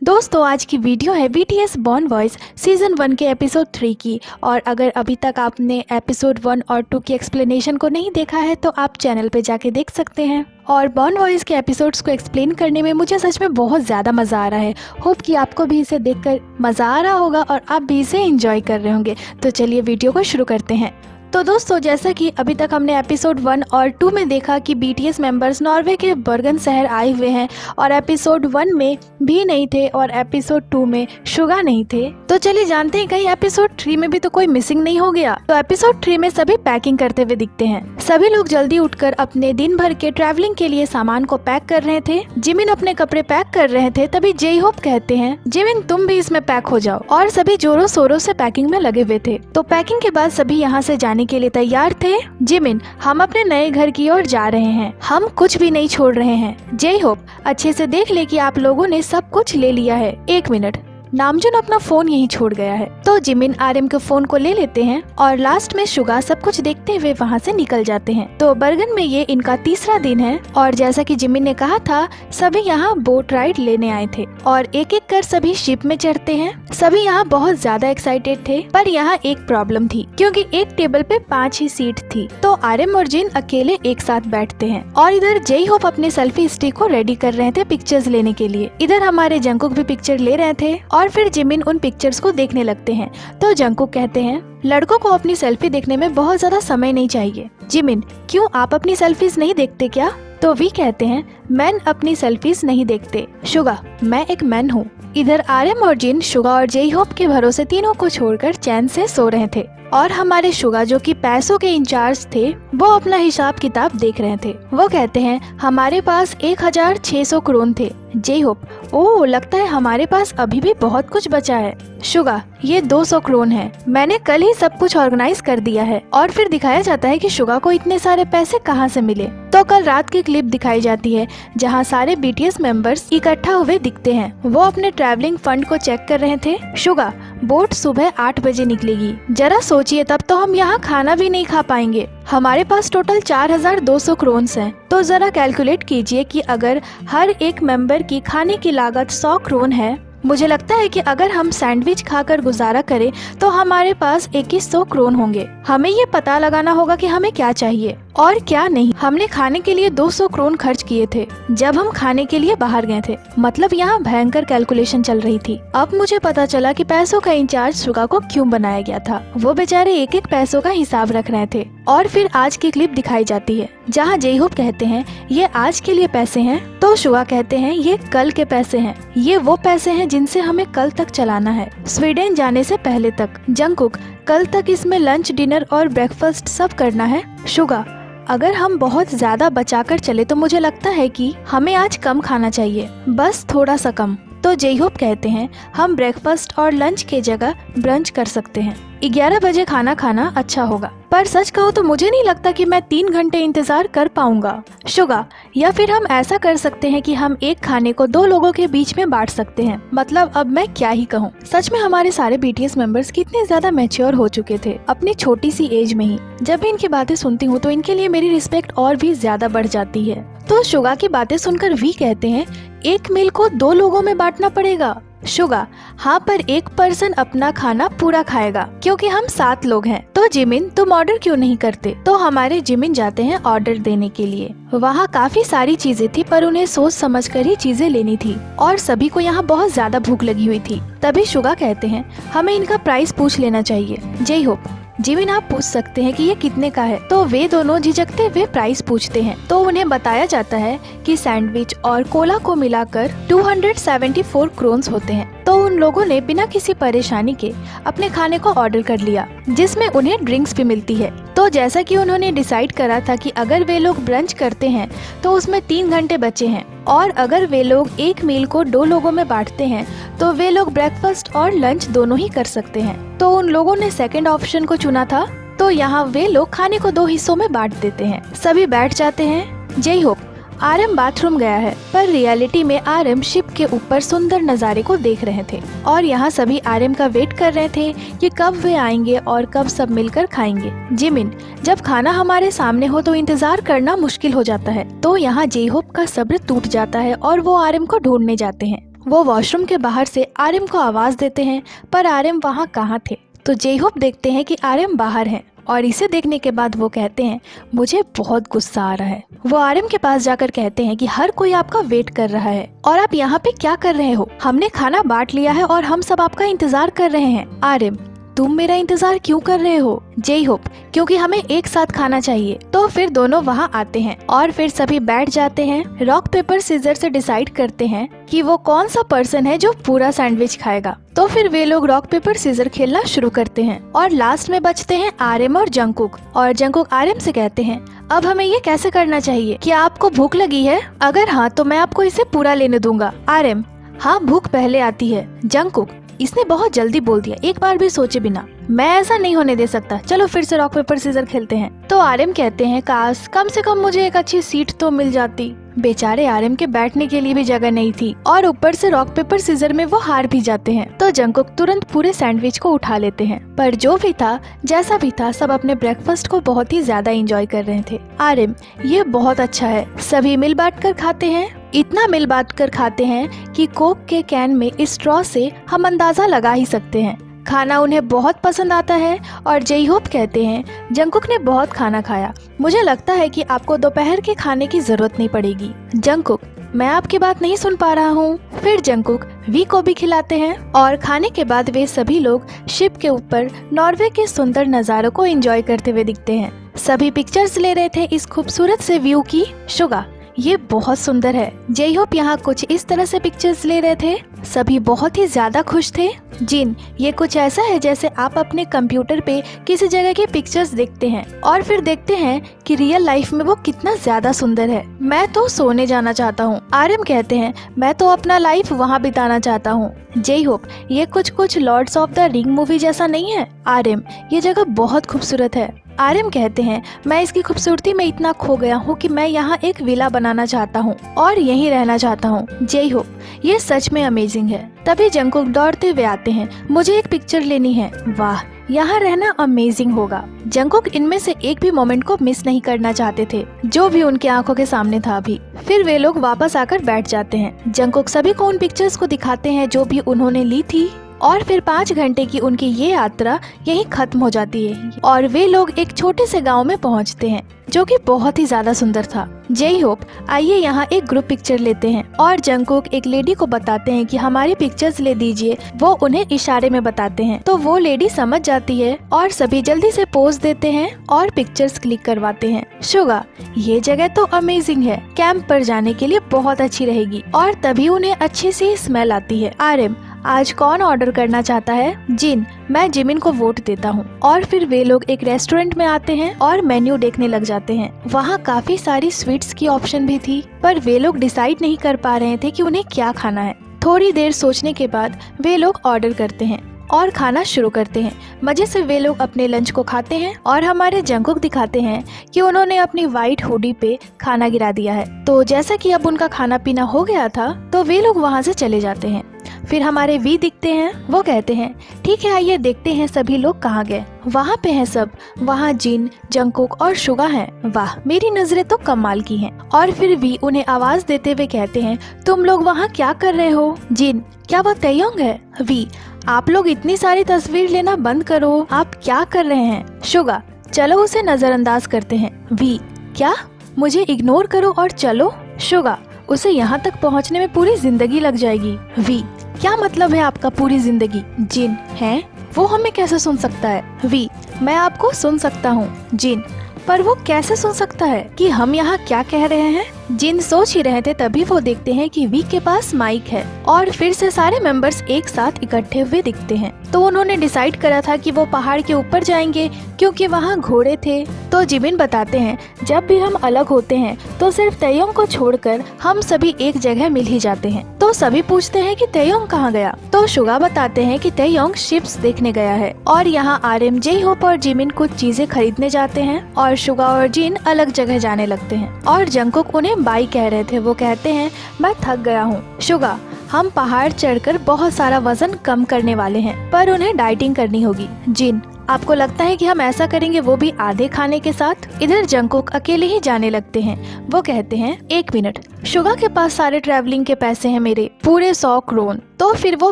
दोस्तों आज की वीडियो है BTS बॉर्न बॉयज सीजन 1 के एपिसोड 3 की। और अगर अभी तक आपने एपिसोड 1 और 2 की एक्सप्लेनेशन को नहीं देखा है तो आप चैनल पे जाके देख सकते हैं। और बॉर्न बॉयज के एपिसोड्स को एक्सप्लेन करने में मुझे सच में बहुत ज़्यादा मज़ा आ रहा है। होप कि आपको भी इसे देखकर मज़ा आ रहा होगा और आप भी इसे एंजॉय कर रहे होंगे। तो चलिए वीडियो को शुरू करते हैं। तो दोस्तों जैसा कि अभी तक हमने एपिसोड 1 और 2 में देखा कि BTS मेंबर्स नॉर्वे के बर्गन शहर आए हुए हैं और एपिसोड 1 में भी नहीं थे और एपिसोड 2 में शुगा नहीं थे। तो चलिए जानते हैं कहीं एपिसोड 3 में भी तो कोई मिसिंग नहीं हो गया। तो एपिसोड 3 में सभी पैकिंग करते हुए दिखते हैं। सभी लोग जल्दी उठकर अपने दिन भर के ट्रैवलिंग के लिए सामान को पैक कर रहे थे। जिमिन अपने कपड़े पैक कर रहे थे, तभी जे होप कहते हैं जिमिन तुम भी इसमें पैक हो जाओ। और सभी जोरों शोरों से पैकिंग में लगे हुए थे। तो पैकिंग के बाद सभी यहाँ से जाने के लिए तैयार थे। जिमिन हम अपने नए घर की ओर जा रहे हैं, हम कुछ भी नहीं छोड़ रहे हैं। जे होप अच्छे से देख ले कि आप लोगों ने सब कुछ ले लिया है। 1 मिनट, नामजून अपना फोन यहीं छोड़ गया है। तो जिमिन आरएम के फोन को ले लेते हैं और लास्ट में शुगा सब कुछ देखते हुए वहाँ से निकल जाते हैं। तो बर्गन में ये इनका तीसरा दिन है और जैसा कि जिमिन ने कहा था सभी यहाँ बोट राइड लेने आए थे और एक एक कर सभी शिप में चढ़ते हैं। सभी यहाँ बहुत ज्यादा एक्साइटेड थे, पर यहाँ एक प्रॉब्लम थी क्योंकि एक टेबल पे 5 ही सीट थी। तो आरएम और जिन अकेले एक साथ बैठते हैं और इधर जे होप अपने सेल्फी स्टिक को रेडी कर रहे थे पिक्चर्स लेने के लिए। इधर हमारे जंकुक भी पिक्चर ले रहे थे और फिर जिमिन उन पिक्चर्स को देखने लगते हैं। तो जंकुक कहते हैं लड़कों को अपनी सेल्फी देखने में बहुत ज्यादा समय नहीं चाहिए। जिमिन क्यों आप अपनी सेल्फीज नहीं देखते क्या? तो वी कहते हैं मैन अपनी सेल्फीज नहीं देखते शुगा, मैं एक मैन हूँ। इधर आरएम और जिन शुगा और जे होप के भरोसे तीनों को छोड़कर चैन से सो रहे थे और हमारे शुगा जो कि पैसों के इंचार्ज थे वो अपना हिसाब किताब देख रहे थे। वो कहते हैं हमारे पास 1600 करोड़ थे। जे होप ओह लगता है हमारे पास अभी भी बहुत कुछ बचा है। शुगा ये 200 करोड़ है, मैंने कल ही सब कुछ ऑर्गेनाइज कर दिया है। और फिर दिखाया जाता है कि शुगा को इतने सारे पैसे कहाँ से मिले। तो कल रात की क्लिप दिखाई जाती है जहाँ सारे BTS मेंबर्स इकट्ठा हुए दिखते हैं। वो अपने ट्रैवलिंग फंड को चेक कर रहे थे। शुगा बोट सुबह 8 बजे निकलेगी, जरा सोचिए तब तो हम यहाँ खाना भी नहीं खा पाएंगे। हमारे पास टोटल 4200 करोड़ हैं। तो जरा कैलकुलेट कीजिए कि अगर हर एक मेंबर की खाने की लागत 100 करोड़ है, मुझे लगता है कि अगर हम सैंडविच खाकर गुजारा करें तो हमारे पास 2100 करोड़ होंगे। हमें ये पता लगाना होगा कि हमें क्या चाहिए और क्या नहीं। हमने खाने के लिए 200 करोड़ खर्च किए थे जब हम खाने के लिए बाहर गए थे। मतलब यहाँ भयंकर कैलकुलेशन चल रही थी। अब मुझे पता चला कि पैसों का इंचार्ज शुगा को क्यों बनाया गया था। वो बेचारे एक एक पैसों का हिसाब रख रहे थे। और फिर आज की क्लिप दिखाई जाती है जहाँ जे होप कहते हैं ये आज के लिए पैसे हैं। तो शुगा कहते हैं ये कल के पैसे हैं, ये वो पैसे हैं जिनसे हमें कल तक चलाना है, स्वीडन जाने से पहले तक। जंकुक कल तक इसमें लंच डिनर और ब्रेकफास्ट सब करना है। शुगा अगर हम बहुत ज्यादा बचाकर चले तो मुझे लगता है कि हमें आज कम खाना चाहिए, बस थोड़ा सा कम। तो जे होप कहते हैं हम ब्रेकफास्ट और लंच के जगह ब्रंच कर सकते हैं। 11 बजे खाना खाना अच्छा होगा, पर सच कहूँ तो मुझे नहीं लगता कि मैं 3 घंटे इंतजार कर पाऊंगा। शुगा या फिर हम ऐसा कर सकते हैं कि हम एक खाने को 2 लोगों के बीच में बांट सकते हैं। मतलब अब मैं क्या ही कहूँ। सच में हमारे सारे BTS मेंबर्स कितने ज्यादा मैच्योर हो चुके थे अपनी छोटी सी एज में ही। जब भी इनकी बातें सुनती हूँ तो इनके लिए मेरी रिस्पेक्ट और भी ज्यादा बढ़ जाती है। तो शुगा की बातें सुनकर वी कहते हैं एक मील को 2 लोगों में बांटना पड़ेगा। शुगा हाँ पर एक पर्सन अपना खाना पूरा खाएगा क्योंकि हम 7 लोग हैं। तो जिमिन तुम ऑर्डर क्यों नहीं करते? तो हमारे जिमिन जाते हैं ऑर्डर देने के लिए। वहाँ काफी सारी चीजें थी पर उन्हें सोच समझकर ही चीजें लेनी थी और सभी को यहाँ बहुत ज्यादा भूख लगी हुई थी। तभी शुगा कहते हैं हमें इनका प्राइस पूछ लेना चाहिए। जे होप जिमिन आप पूछ सकते हैं कि ये कितने का है। तो वे दोनों झिझकते हुए प्राइस पूछते हैं। तो उन्हें बताया जाता है कि सैंडविच और कोला को मिलाकर 274 करोड़ होते हैं। तो उन लोगों ने बिना किसी परेशानी के अपने खाने को ऑर्डर कर लिया जिसमें उन्हें ड्रिंक्स भी मिलती है। तो जैसा कि उन्होंने डिसाइड करा था कि अगर वे लोग ब्रंच करते हैं तो उसमें 3 घंटे बचे हैं और अगर वे लोग एक मील को 2 लोगों में बांटते हैं तो वे लोग ब्रेकफास्ट और लंच दोनों ही कर सकते हैं। तो उन लोगों ने सेकंड ऑप्शन को चुना था। तो यहाँ वे लोग खाने को 2 हिस्सों में बांट देते हैं। सभी बैठ जाते हैं। जे होप आरएम बाथरूम गया है, पर रियलिटी में आरएम शिप के ऊपर सुंदर नज़ारे को देख रहे थे और यहाँ सभी आरएम का वेट कर रहे थे कि कब वे आएंगे और कब सब मिलकर खाएंगे। जिमिन जब खाना हमारे सामने हो तो इंतजार करना मुश्किल हो जाता है। तो यहाँ जे होप का सब्र टूट जाता है और वो आरएम को ढूंढने जाते हैं। वो वॉशरूम के बाहर से आर्यन को आवाज देते हैं, पर आर्यन वहाँ कहाँ थे। तो जे-होप देखते हैं कि आर्यन बाहर है और इसे देखने के बाद वो कहते हैं मुझे बहुत गुस्सा आ रहा है। वो आर्यन के पास जाकर कहते हैं कि हर कोई आपका वेट कर रहा है और आप यहाँ पे क्या कर रहे हो? हमने खाना बांट लिया है और हम सब आपका इंतजार कर रहे हैं। आर्यन, तुम मेरा इंतजार क्यों कर रहे हो? जे-होप, क्योंकि हमें एक साथ खाना चाहिए। तो फिर दोनों वहाँ आते हैं और फिर सभी बैठ जाते हैं। रॉक पेपर सीजर से डिसाइड करते हैं कि वो कौन सा पर्सन है जो पूरा सैंडविच खाएगा। तो फिर वे लोग रॉक पेपर सीजर खेलना शुरू करते हैं और लास्ट में बचते हैं आर्यन और जंगकुक। और जंगकुक आर्यन से कहते हैं अब हमें ये कैसे करना चाहिए? क्या आपको भूख लगी है? अगर हाँ तो मैं आपको इसे पूरा लेने दूंगा। आर्यन, हाँ भूख पहले आती है। जंगकुक, इसने बहुत जल्दी बोल दिया, एक बार भी सोचे बिना। मैं ऐसा नहीं होने दे सकता, चलो फिर से रॉक पेपर सीजर खेलते हैं। तो आर्यन कहते हैं काश कम से कम मुझे एक अच्छी सीट तो मिल जाती। बेचारे आर्यन के बैठने के लिए भी जगह नहीं थी और ऊपर से रॉक पेपर सीजर में वो हार भी जाते हैं। तो जंगकुक तुरंत पूरे सैंडविच को उठा लेते हैं। पर जो भी था जैसा भी था, सब अपने ब्रेकफास्ट को बहुत ही ज्यादा एंजॉय कर रहे थे। आर्यन, ये बहुत अच्छा है, सभी मिल बांट कर खाते हैं। इतना मिल बांट कर खाते हैं कि कोक के कैन में स्ट्रॉ से हम अंदाजा लगा ही सकते हैं। खाना उन्हें बहुत पसंद आता है और जे-होप कहते हैं जंगकुक ने बहुत खाना खाया, मुझे लगता है कि आपको दोपहर के खाने की जरूरत नहीं पड़ेगी। जंगकुक, मैं आपकी बात नहीं सुन पा रहा हूँ। फिर जंगकुक वी को भी खिलाते हैं और खाने के बाद वे सभी लोग शिप के ऊपर नॉर्वे के सुंदर नज़ारों को एंजॉय करते हुए दिखते हैं। सभी पिक्चर्स ले रहे थे इस खूबसूरत से व्यू की। शुगा, ये बहुत सुंदर है। जे-होप यहाँ कुछ इस तरह से पिक्चर्स ले रहे थे। सभी बहुत ही ज्यादा खुश थे। जिन, ये कुछ ऐसा है जैसे आप अपने कंप्यूटर पे किसी जगह की पिक्चर्स देखते हैं और फिर देखते हैं कि रियल लाइफ में वो कितना ज्यादा सुंदर है। मैं तो सोने जाना चाहता हूँ। आर्यन कहते हैं मैं तो अपना लाइफ वहाँ बिताना चाहता हूँ। जे-होप, ये कुछ Lords of the Ring movie जैसा नहीं है? आर्यन, ये जगह बहुत खूबसूरत है। आर्यन कहते हैं मैं इसकी खूबसूरती में इतना खो गया हूँ कि मैं यहाँ एक विला बनाना चाहता हूँ और यहीं रहना चाहता हूँ। जे-होप, ये सच में अमेजिंग है। तभी जंगकुक दौड़ते हुए आते हैं, मुझे एक पिक्चर लेनी है। वाह, यहाँ रहना अमेजिंग होगा। जंगकुक इनमें से एक भी मोमेंट को मिस नहीं करना चाहते थे जो भी उनकी आंखों के सामने था अभी। फिर वे लोग वापस आकर बैठ जाते हैं। जंगकुक सभी को उन पिक्चर्स को दिखाते हैं जो भी उन्होंने ली थी और फिर 5 घंटे की उनकी ये यात्रा यहीं खत्म हो जाती है और वे लोग एक छोटे से गांव में पहुंचते हैं जो कि बहुत ही ज्यादा सुंदर था। जे-होप, आइए यहाँ एक ग्रुप पिक्चर लेते हैं और जंगकुक एक लेडी को बताते हैं कि हमारी पिक्चर्स ले दीजिए। वो उन्हें इशारे में बताते हैं तो वो लेडी समझ जाती है और सभी जल्दी से पोज देते हैं और पिक्चर्स क्लिक करवाते हैं। शुगा, ये जगह तो अमेजिंग है, कैंप पर जाने के लिए बहुत अच्छी रहेगी। और तभी उन्हें अच्छी सी स्मेल आती है। आर्यन, आज कौन ऑर्डर करना चाहता है? जिन, मैं जिमिन को वोट देता हूँ। और फिर वे लोग एक रेस्टोरेंट में आते हैं और मेन्यू देखने लग जाते हैं। वहाँ काफी सारी स्वीट्स की ऑप्शन भी थी पर वे लोग डिसाइड नहीं कर पा रहे थे कि उन्हें क्या खाना है। थोड़ी देर सोचने के बाद वे लोग ऑर्डर करते हैं और खाना शुरू करते हैं। मजे से वे लोग अपने लंच को खाते हैं और हमारे जंगकुक दिखाते हैं कि उन्होंने अपनी व्हाइट हुडी पे खाना गिरा दिया है। तो जैसा कि अब उनका खाना पीना हो गया था तो वे लोग वहाँ से चले जाते हैं। फिर हमारे वी दिखते हैं। वो कहते हैं ठीक है, आइए देखते हैं सभी लोग कहाँ गए। वहाँ पे हैं सब। वहाँ जिन, जंगकुक और शुगा हैं। वाह, मेरी नजरें तो कमाल की हैं। और फिर वी उन्हें आवाज देते हुए कहते हैं तुम लोग वहाँ क्या कर रहे हो? जिन, क्या वो तैयोंग है? वी, आप लोग इतनी सारी तस्वीर लेना बंद करो, आप क्या कर रहे हैं? शुगा, चलो उसे नजरअंदाज करते हैं। वी, क्या? मुझे इग्नोर करो और चलो? शुगा, उसे यहाँ तक पहुँचने में पूरी जिंदगी लग जाएगी। वी, क्या मतलब है आपका पूरी जिंदगी? जिन, है वो हमें कैसे सुन सकता है? वी, मैं आपको सुन सकता हूँ। जिन, पर वो कैसे सुन सकता है कि हम यहाँ क्या कह रहे हैं? जिन सोच ही रहे थे तभी वो देखते हैं कि वी के पास माइक है और फिर से सारे मेंबर्स एक साथ इकट्ठे हुए दिखते हैं। तो उन्होंने डिसाइड करा था कि वो पहाड़ के ऊपर जाएंगे क्योंकि वहाँ घोड़े थे। तो जिमिन बताते हैं जब भी हम अलग होते हैं तो सिर्फ तैयोंग को छोड़कर हम सभी एक जगह मिल ही जाते हैं। तो सभी पूछते हैं कि तैयोंग कहाँ गया? तो शुगा बताते हैं कि तैयोंग शिप्स देखने गया है। और यहाँ आर्यन, जे-होप और जिमिन कुछ चीजें खरीदने जाते हैं और शुगा और जिन अलग जगह जाने लगते हैं। और जंगकुक उन्हें बाय कह रहे थे। वो कहते हैं मैं थक गया हूँ। शुगा, हम पहाड़ चढ़कर बहुत सारा वजन कम करने वाले हैं पर उन्हें डाइटिंग करनी होगी। जिन, आपको लगता है कि हम ऐसा करेंगे, वो भी आधे खाने के साथ? इधर जंगकुक अकेले ही जाने लगते हैं। वो कहते हैं 1 मिनट, शुगा के पास सारे ट्रैवलिंग के पैसे हैं, मेरे पूरे 100 क्रोन। तो फिर वो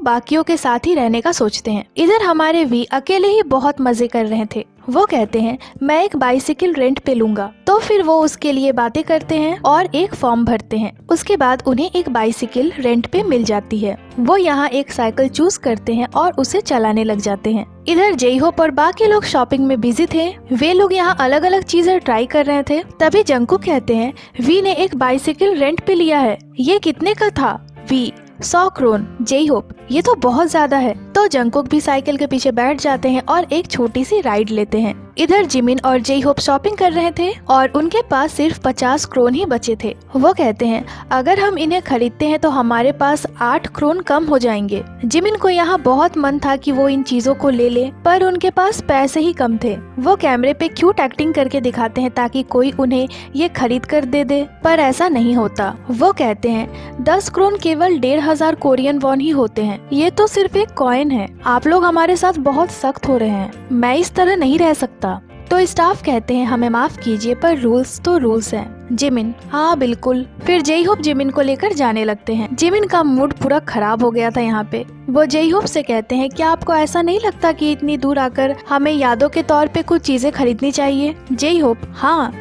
बाकियों के साथ ही रहने का सोचते हैं। इधर हमारे वी अकेले ही बहुत मजे कर रहे थे। वो कहते हैं मैं एक बाइसिकल रेंट पे लूंगा। तो फिर वो उसके लिए बातें करते हैं और एक फॉर्म भरते हैं। उसके बाद उन्हें एक बाइसिकल रेंट पे मिल जाती है। वो यहाँ एक साइकिल चूज करते हैं और उसे चलाने लग जाते हैं। इधर जेहोप और बाकी लोग शॉपिंग में बिजी थे। वे लोग यहाँ अलग अलग चीजें ट्राई कर रहे थे। तभी जंगकुक कहते हैं वी ने एक बाइसिकल रेंट पे लिया है, ये कितने का था? We 100 crown. जेहोप ये तो बहुत ज्यादा है। तो जंगकुक भी साइकिल के पीछे बैठ जाते हैं और एक छोटी सी राइड लेते हैं। इधर जिमिन और जेहोप शॉपिंग कर रहे थे और उनके पास सिर्फ 50 क्रोन ही बचे थे। वो कहते हैं अगर हम इन्हें खरीदते हैं तो हमारे पास 8 क्रोन कम हो जाएंगे। जिमिन को यहाँ बहुत मन था कि वो इन चीजों को ले ले, पर उनके पास पैसे ही कम थे। वो कैमरे पे क्यूट एक्टिंग करके दिखाते हैं ताकि कोई उन्हें ये खरीद कर दे दे, पर ऐसा नहीं होता। वो कहते हैं 10 क्रोन केवल 1500 कोरियन वॉन ही होते हैं, ये तो सिर्फ एक कॉइन है। आप लोग हमारे साथ बहुत सख्त हो रहे हैं, मैं इस तरह नहीं रह सकता। तो स्टाफ कहते हैं हमें माफ कीजिए, पर रूल्स तो रूल्स हैं। जिमिन हाँ बिल्कुल। फिर जेहोप जिमिन को लेकर जाने लगते हैं। जिमिन का मूड पूरा खराब हो गया था यहाँ पे। वो जेहोप से कहते हैं क्या आपको ऐसा नहीं लगता कि इतनी दूर आकर हमें यादों के तौर पे कुछ चीजें खरीदनी चाहिए? जेहोप हाँ,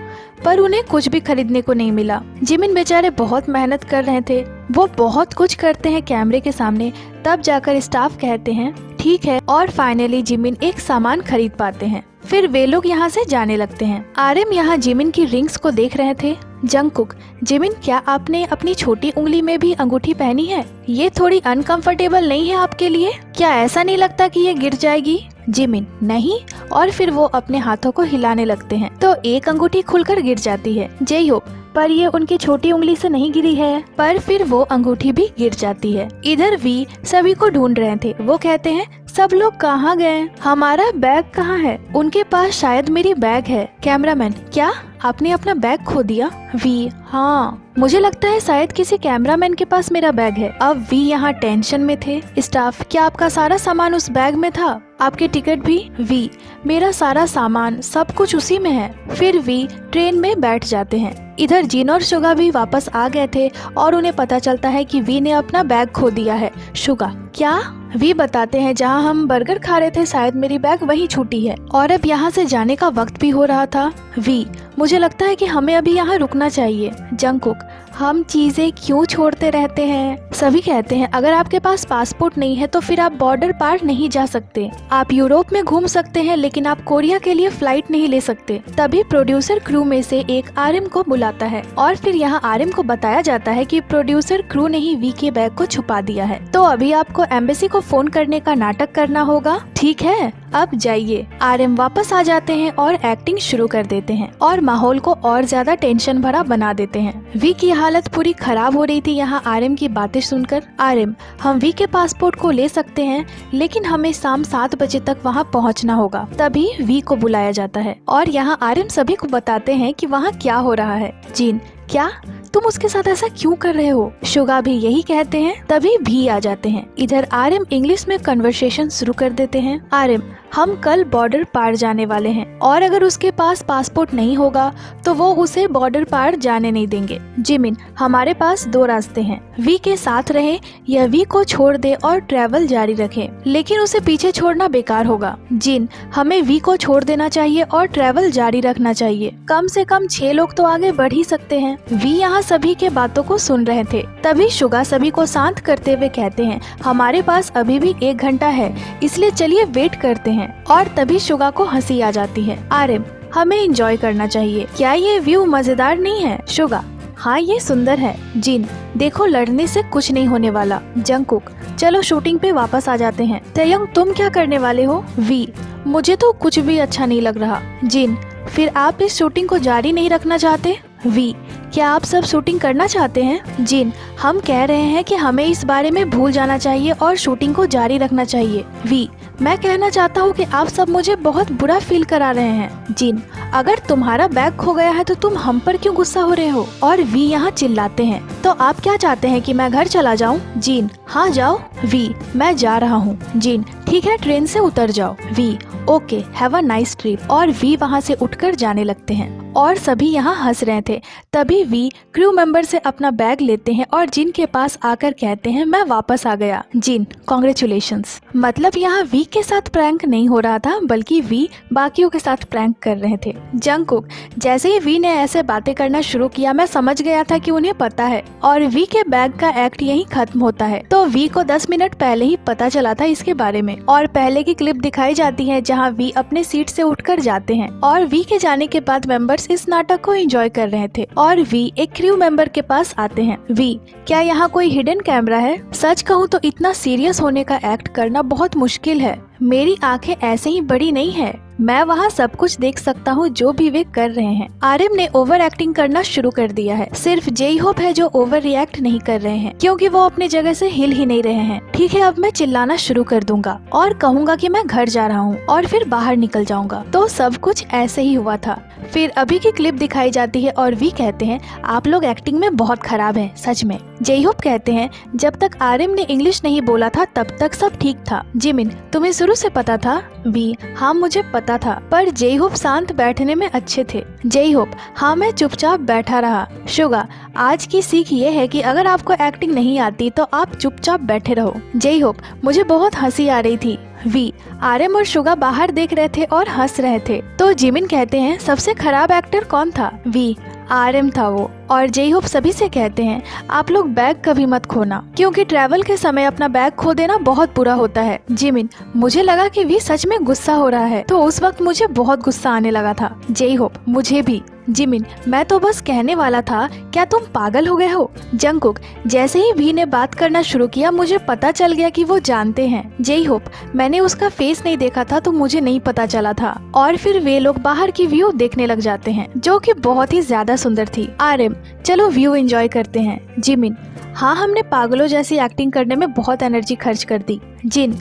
पर उन्हें कुछ भी खरीदने को नहीं मिला। जिमिन बेचारे बहुत मेहनत कर रहे थे। वो बहुत कुछ करते हैं कैमरे के सामने, तब जाकर स्टाफ कहते हैं ठीक है, और फाइनली जिमिन एक सामान खरीद पाते हैं। फिर वे लोग यहाँ से जाने लगते हैं। आरएम यहाँ जिमिन की रिंग्स को देख रहे थे। जंगकुक जिमिन क्या आपने अपनी छोटी उंगली में भी अंगूठी पहनी है? ये थोड़ी अनकंफर्टेबल नहीं है आपके लिए? क्या ऐसा नहीं लगता कि ये गिर जाएगी? जिमिन नहीं, और फिर वो अपने हाथों को हिलाने लगते हैं तो एक अंगूठी खुलकर गिर जाती है। जेहोप पर ये उनकी छोटी उंगली से नहीं गिरी है, पर फिर वो अंगूठी भी गिर जाती है। इधर वी सभी को ढूंढ रहे थे। वो कहते हैं सब लोग कहाँ गए? हमारा बैग कहाँ है? उनके पास शायद मेरी बैग है। कैमरामैन क्या आपने अपना बैग खो दिया? वी हाँ, मुझे लगता है शायद किसी कैमरामैन के पास मेरा बैग है। अब वी यहाँ टेंशन में थे। स्टाफ क्या आपका सारा सामान उस बैग में था? आपके टिकट भी? वी मेरा सारा सामान सब कुछ उसी में है। फिर वी ट्रेन में बैठ जाते हैं। इधर जिन और शुगा भी वापस आ गए थे और उन्हें पता चलता है कि वी ने अपना बैग खो दिया है। शुगा क्या? वी बताते हैं जहाँ हम बर्गर खा रहे थे शायद मेरी बैग वहीं छूटी है और अब यहाँ से जाने का वक्त भी हो रहा था। वी मुझे लगता है कि हमें अभी यहाँ रुकना चाहिए। जंगकुक हम चीजें क्यों छोड़ते रहते हैं? सभी कहते हैं अगर आपके पास पासपोर्ट नहीं है तो फिर आप बॉर्डर पार नहीं जा सकते। आप यूरोप में घूम सकते हैं लेकिन आप कोरिया के लिए फ्लाइट नहीं ले सकते। तभी प्रोड्यूसर क्रू में से एक आरएम को बुलाता है और फिर यहाँ आरएम को बताया जाता है कि प्रोड्यूसर क्रू ने ही वी के बैग को छुपा दिया है, तो अभी आपको एम्बेसी को फोन करने का नाटक करना होगा। ठीक है अब जाइए। आरएम वापस आ जाते हैं और एक्टिंग शुरू कर देते हैं और माहौल को और ज्यादा टेंशन भरा बना देते हैं। वी की हालत पूरी खराब हो रही थी यहाँ आरएम की बातें सुनकर। आरएम हम वी के पासपोर्ट को ले सकते हैं लेकिन हमें शाम 7 बजे तक वहाँ पहुँचना होगा। तभी वी को बुलाया जाता है और यहाँ आरएम सभी को बताते हैं कि वहाँ क्या हो रहा है। जिन क्या तुम उसके साथ ऐसा क्यों कर रहे हो? शुगा भी यही कहते हैं। तभी भी आ जाते हैं। इधर आरएम इंग्लिश में कन्वर्सेशन शुरू कर देते हैं। आरएम हम कल बॉर्डर पार जाने वाले हैं और अगर उसके पास पासपोर्ट नहीं होगा तो वो उसे बॉर्डर पार जाने नहीं देंगे। जिमिन हमारे पास 2 रास्ते हैं, वी के साथ रहे या वी को छोड़ दे और ट्रेवल जारी रखे, लेकिन उसे पीछे छोड़ना बेकार होगा। जिन हमें वी को छोड़ देना चाहिए और ट्रेवल जारी रखना चाहिए। कम से कम 6 लोग तो आगे बढ़ ही सकते हैं। वी यहाँ सभी के बातों को सुन रहे थे। तभी शुगा सभी को शांत करते हुए कहते हैं हमारे पास अभी भी 1 घंटा है, इसलिए चलिए वेट करते हैं। और तभी शुगा को हंसी आ जाती है। आरएम हमें एंजॉय करना चाहिए, क्या ये व्यू मजेदार नहीं है? शुगा हाँ ये सुंदर है। जिन देखो लड़ने से कुछ नहीं होने वाला। जंगकुक चलो शूटिंग पे वापस आ जाते हैं। तयंग तुम क्या करने वाले हो? वी मुझे तो कुछ भी अच्छा नहीं लग रहा। जिन फिर आप इस शूटिंग को जारी नहीं रखना चाहते? वी क्या आप सब शूटिंग करना चाहते हैं? जिन हम कह रहे हैं कि हमें इस बारे में भूल जाना चाहिए और शूटिंग को जारी रखना चाहिए। वी मैं कहना चाहता हूँ कि आप सब मुझे बहुत बुरा फील करा रहे हैं। जिन अगर तुम्हारा बैग खो गया है तो तुम हम पर क्यों गुस्सा हो रहे हो? और वी यहाँ चिल्लाते हैं तो आप क्या चाहते हैं कि मैं घर चला जाऊँ? जिन हाँ जाओ। वी मैं जा रहा हूँ। जिन ठीक है ट्रेन से उतर जाओ। We okay have a nice trip. और वी वहाँ से उठकर जाने लगते हैं और सभी यहाँ हंस रहे थे। तभी वी क्रू मेंबर से अपना बैग लेते हैं और जिन के पास आकर कहते हैं मैं वापस आ गया। जिन कॉन्ग्रेचुलेशंस। मतलब यहाँ वी के साथ प्रैंक नहीं हो रहा था बल्कि वी बाकियों के साथ प्रैंक कर रहे थे। जंगकुक जैसे ही वी ने ऐसे बातें करना शुरू किया मैं समझ गया था कि उन्हें पता है और वी के बैग का एक्ट यहीं खत्म होता है। तो वी को 10 मिनट पहले ही पता चला था इसके बारे में और पहले की क्लिप दिखाई जाती है जहाँ वी अपने सीट से उठकर जाते हैं और वी के जाने के बाद मेंबर्स इस नाटक को एंजॉय कर रहे थे और वी एक क्रू मेंबर के पास आते हैं। वी क्या यहाँ कोई हिडन कैमरा है? सच कहूँ तो इतना सीरियस होने का एक्ट करना बहुत मुश्किल है। मेरी आंखें ऐसे ही बड़ी नहीं है, मैं वहाँ सब कुछ देख सकता हूँ जो भी वे कर रहे हैं। आरएम ने ओवर एक्टिंग करना शुरू कर दिया है। सिर्फ जेई होप है जो ओवर रिएक्ट नहीं कर रहे हैं क्योंकि वो अपने जगह से हिल ही नहीं रहे हैं। ठीक है अब मैं चिल्लाना शुरू कर दूंगा और कहूँगा कि मैं घर जा रहा हूँ और फिर बाहर निकल जाऊंगा। तो सब कुछ ऐसे ही हुआ था। फिर अभी की क्लिप दिखाई जाती है और वी कहते हैं आप लोग एक्टिंग में बहुत खराब हैं सच में। जेई होप कहते हैं जब तक आरएम ने इंग्लिश नहीं बोला था तब तक सब ठीक था। जिमिन तुम्हें शुरू से पता था? वी हाँ मुझे पता था पर जेई होप शांत बैठने में अच्छे थे। जेई होप हाँ मैं चुपचाप बैठा रहा। शुगा आज की सीख ये है कि अगर आपको एक्टिंग नहीं आती तो आप चुपचाप बैठे रहो। जेई होप मुझे बहुत हंसी आ रही थी। वी आरएम और शुगा बाहर देख रहे थे और हंस रहे थे। तो जिमिन कहते हैं सबसे खराब एक्टर कौन था? वी आरएम था वो। और जेई होप सभी से कहते हैं आप लोग बैग कभी मत खोना क्योंकि ट्रैवल के समय अपना बैग खो देना बहुत बुरा होता है। जिमिन मुझे लगा कि वी सच में गुस्सा हो रहा है तो उस वक्त मुझे बहुत गुस्सा आने लगा था। जेई होप मुझे भी। जिमिन मैं तो बस कहने वाला था, क्या तुम पागल हो गए हो? जंगकुक जैसे ही वी ने बात करना शुरू किया मुझे पता चल गया कि वो जानते हैं। जेई होप मैंने उसका फेस नहीं देखा था तो मुझे नहीं पता चला था। और फिर वे लोग बाहर की व्यू देखने लग जाते हैं जो कि बहुत ही ज्यादा सुंदर थी। आरएम चलो व्यू एंजॉय करते हैं। जिमिन हाँ हमने पागलों जैसी एक्टिंग करने में बहुत एनर्जी खर्च कर दी। जिन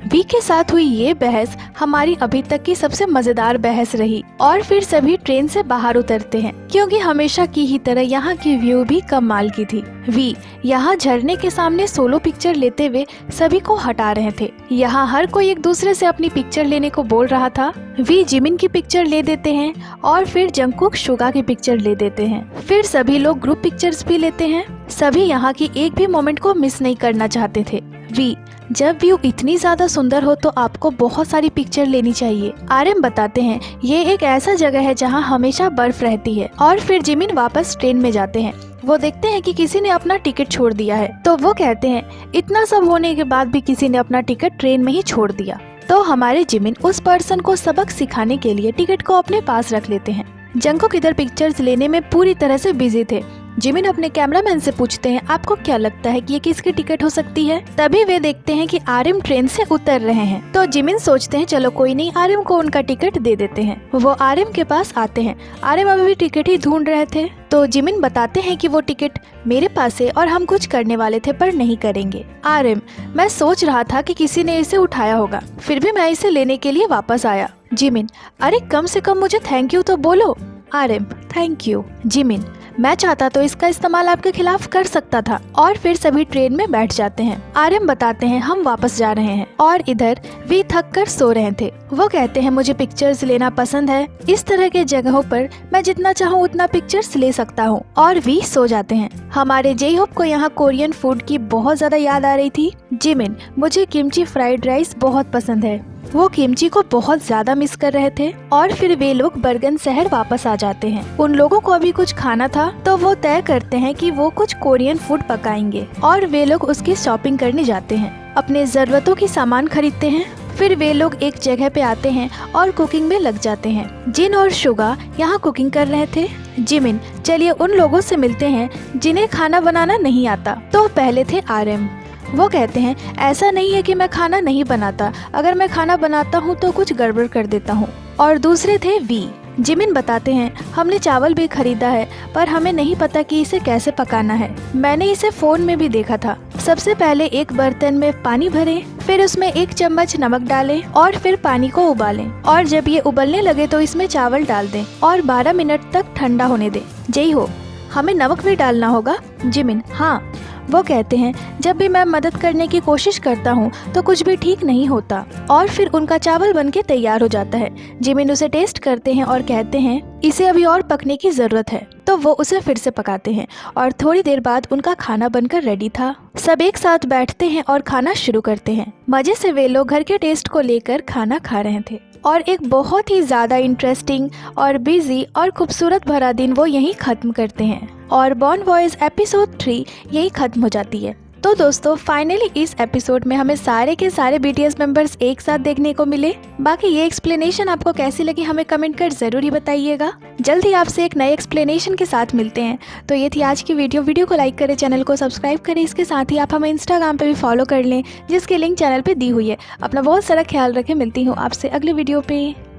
वी के साथ हुई ये बहस हमारी अभी तक की सबसे मजेदार बहस रही। और फिर सभी ट्रेन से बाहर उतरते हैं क्योंकि हमेशा की ही तरह यहाँ की व्यू भी कमाल की थी। वी यहाँ झरने के सामने सोलो पिक्चर लेते हुए सभी को हटा रहे थे। यहाँ हर कोई एक दूसरे से अपनी पिक्चर लेने को बोल रहा था। वी जिमिन की पिक्चर ले देते हैं और फिर जंगकुक शुगा की पिक्चर ले देते हैं। फिर सभी लोग ग्रुप पिक्चर्स भी लेते हैं। सभी यहाँ की एक भी मोमेंट को मिस नहीं करना चाहते थे। वी जब व्यू इतनी ज्यादा सुंदर हो तो आपको बहुत सारी पिक्चर लेनी चाहिए। आरएम बताते हैं ये एक ऐसा जगह है जहाँ हमेशा बर्फ रहती है। और फिर जिमिन वापस ट्रेन में जाते हैं। वो देखते हैं कि किसी ने अपना टिकट छोड़ दिया है तो वो कहते हैं इतना सब होने के बाद भी किसी ने अपना टिकट ट्रेन में ही छोड़ दिया। तो हमारे जिमिन उस पर्सन को सबक सिखाने के लिए टिकट को अपने पास रख लेते हैं। जंगकुक इधर पिक्चर्स लेने में पूरी तरह से बिजी थे। जिमिन अपने कैमरामैन से पूछते हैं आपको क्या लगता है कि ये किसकी टिकट हो सकती है? तभी वे देखते हैं कि आरएम ट्रेन से उतर रहे हैं। तो जिमिन सोचते हैं चलो कोई नहीं आरएम को उनका टिकट दे देते हैं। वो आरएम के पास आते हैं। आरएम अभी भी टिकट ही ढूंढ रहे थे तो जिमिन बताते हैं कि वो टिकट मेरे पास है और हम कुछ करने वाले थे पर नहीं करेंगे। आरएम मैं सोच रहा था कि किसी ने इसे उठाया होगा फिर भी मैं इसे लेने के लिए वापस आया। जिमिन अरे कम से कम मुझे थैंक यू तो बोलो। RM thank you. जिमिन मैं चाहता तो इसका इस्तेमाल आपके खिलाफ कर सकता था। और फिर सभी ट्रेन में बैठ जाते हैं। आरएम बताते हैं हम वापस जा रहे हैं और इधर वी थक कर सो रहे थे। वो कहते हैं मुझे पिक्चर्स लेना पसंद है, इस तरह के जगहों पर मैं जितना चाहूँ उतना पिक्चर्स ले सकता हूँ। और वी सो जाते हैं। हमारे जेई होप को यहाँ कोरियन फूड की बहुत ज्यादा याद आ रही थी। जिमिन मुझे किमची फ्राइड राइस बहुत पसंद है। वो किमची को बहुत ज्यादा मिस कर रहे थे। और फिर वे लोग बर्गन शहर वापस आ जाते हैं। उन लोगों को अभी कुछ खाना था तो वो तय करते हैं कि वो कुछ कोरियन फूड पकाएंगे और वे लोग उसकी शॉपिंग करने जाते हैं। अपने जरूरतों की सामान खरीदते हैं। फिर वे लोग एक जगह पे आते हैं और कुकिंग में लग जाते हैं। जिन और शुगा यहाँ कुकिंग कर रहे थे। जिमिन चलिए उन लोगों से मिलते हैं जिन्हें खाना बनाना नहीं आता। तो पहले थे आरएम। वो कहते हैं ऐसा नहीं है कि मैं खाना नहीं बनाता, अगर मैं खाना बनाता हूँ तो कुछ गड़बड़ कर देता हूँ। और दूसरे थे वी। जिमिन बताते हैं हमने चावल भी खरीदा है पर हमें नहीं पता कि इसे कैसे पकाना है। मैंने इसे फोन में भी देखा था। सबसे पहले एक बर्तन में पानी भरें, फिर उसमें 1 चम्मच नमक डालें और फिर पानी को उबालें और जब ये उबलने लगे तो इसमें चावल डाल दें और 12 मिनट तक ठंडा होने दें। जेई हो हमें नमक भी डालना होगा। जिमिन हाँ वो कहते हैं जब भी मैं मदद करने की कोशिश करता हूँ तो कुछ भी ठीक नहीं होता। और फिर उनका चावल बनके तैयार हो जाता है। जिमिन उसे टेस्ट करते हैं और कहते हैं इसे अभी और पकने की ज़रूरत है। तो वो उसे फिर से पकाते हैं और थोड़ी देर बाद उनका खाना बनकर रेडी था। सब एक साथ बैठते हैं और खाना शुरू करते हैं। मजे से वे लोग घर के टेस्ट को लेकर खाना खा रहे थे और एक बहुत ही ज़्यादा इंटरेस्टिंग और बिजी और खूबसूरत भरा दिन वो यहीं ख़त्म करते हैं और बॉर्न बॉयज़ एपिसोड 3 यहीं ख़त्म हो जाती है। तो दोस्तों फाइनली इस एपिसोड में हमें सारे के सारे BTS मेंबर्स एक साथ देखने को मिले। बाकी ये एक्सप्लेनेशन आपको कैसी लगी हमें कमेंट कर ज़रूर ही बताइएगा। जल्दी आपसे एक नए एक्सप्लेनेशन के साथ मिलते हैं। तो ये थी आज की वीडियो को लाइक करें, चैनल को सब्सक्राइब करें। इसके साथ ही आप हमें इंस्टाग्राम पे भी फॉलो कर लें जिसकी लिंक चैनल पे दी हुई है। अपना बहुत सारा ख्याल रखें। मिलती हूँ आपसे अगले वीडियो पे।